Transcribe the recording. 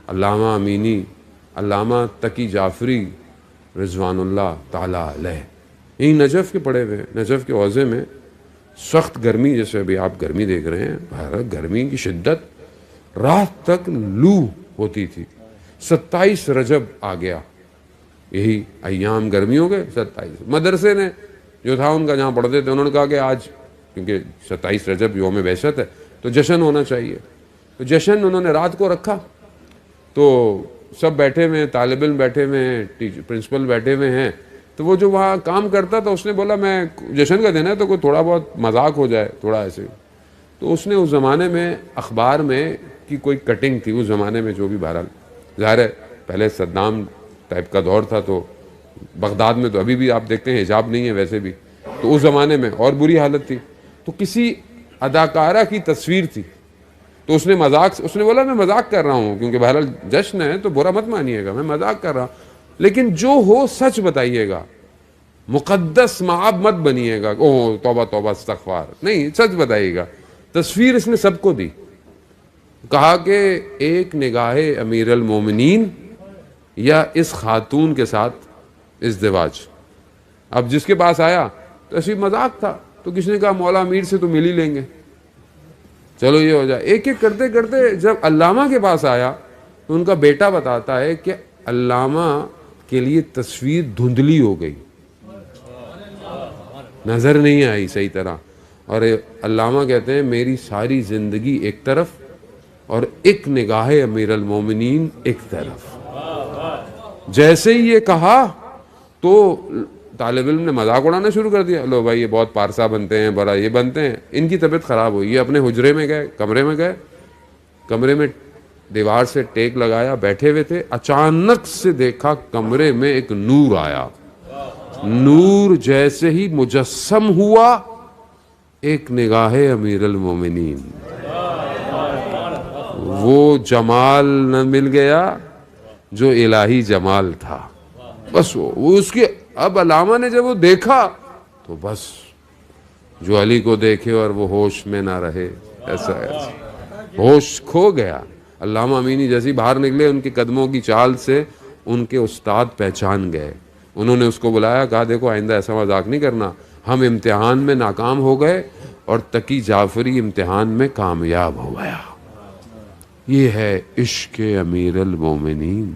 علامہ امینی، علامہ تقی جعفری رضوان اللہ تعالیٰ علیہ، یہی نجف کے پڑے ہوئے ہیں۔ نجف کے حوضے میں سخت گرمی، جیسے ابھی آپ گرمی دیکھ رہے ہیں، گرمی کی شدت، رات تک لو ہوتی تھی۔ 27 رجب آ گیا، یہی ایام گرمیوں کے 27۔ مدرسے نے جو تھا ان کا جہاں پڑھتے تھے، انہوں نے کہا کہ آج کیونکہ 27 رجب یوم وحشت ہے تو جشن ہونا چاہیے، تو جشن انہوں نے رات کو رکھا۔ تو سب بیٹھے ہوئے ہیں، طالب علم بیٹھے ہوئے ہیں، پرنسپل بیٹھے ہوئے ہیں، تو وہ جو وہاں کام کرتا تھا اس نے بولا میں جشن کا دن ہے تو کوئی تھوڑا بہت مذاق ہو جائے، تھوڑا ایسے۔ تو اس نے اس زمانے میں اخبار میں کی کوئی کٹنگ تھی، اس زمانے میں جو بھی بہرحال ظاہر ہے پہلے صدام ٹائپ کا دور تھا، تو بغداد میں تو ابھی بھی آپ دیکھتے ہیں حجاب نہیں ہے ویسے بھی، تو اس زمانے میں اور بری حالت تھی۔ تو کسی اداکارہ کی تصویر تھی، تو اس نے بولا میں مذاق کر رہا ہوں، کیونکہ بہرحال جشن ہے تو برا مت مانیے گا، میں مذاق کر رہا ہوں، لیکن جو ہو سچ بتائیے گا، مقدس معاب مت بنیے گا، اوہ توبہ توبہ استغفار، نہیں، سچ بتائیے گا۔ تصویر اس نے سب کو دی، کہا کہ ایک نگاہ امیر المومنین یا اس خاتون کے ساتھ ازدواج۔ اب جس کے پاس آیا تو ایسی مذاق تھا، تو کسی نے کہا مولا امیر سے تو مل ہی لیں گے، چلو یہ ہو جائے۔ ایک ایک کرتے کرتے جب علامہ کے پاس آیا تو ان کا بیٹا بتاتا ہے کہ علامہ کے لیے تصویر دھندلی ہو گئی، نظر نہیں آئی صحیح طرح، اور علامہ کہتے ہیں میری ساری زندگی ایک طرف اور ایک نگاہ امیر المومنین ایک طرف۔ جیسے ہی یہ کہا تو طالب علم نے مذاق اڑانا شروع کر دیا، لو بھائی یہ بہت پارسا بنتے ہیں، بڑا یہ بنتے ہیں۔ ان کی طبیعت خراب ہوئی، یہ اپنے حجرے میں گئے، کمرے میں دیوار سے ٹیک لگایا، بیٹھے ہوئے تھے، اچانک سے دیکھا کمرے میں ایک نور آیا، نور جیسے ہی مجسم ہوا ایک نگاہ امیر المومنین، وہ جمال نہ مل گیا جو الہی جمال تھا، بس وہ اس کی۔ اب علامہ نے جب وہ دیکھا تو بس جو علی کو دیکھے اور وہ ہوش میں نہ رہے، ایسا ہوش کھو گیا۔ علامہ امینی جیسے باہر نکلے، ان کے قدموں کی چال سے ان کے استاد پہچان گئے، انہوں نے اس کو بلایا، کہا دیکھو آئندہ ایسا مذاق نہیں کرنا، ہم امتحان میں ناکام ہو گئے اور تقی جعفری امتحان میں کامیاب ہو گیا۔ یہ ہے عشق امیر المومنین۔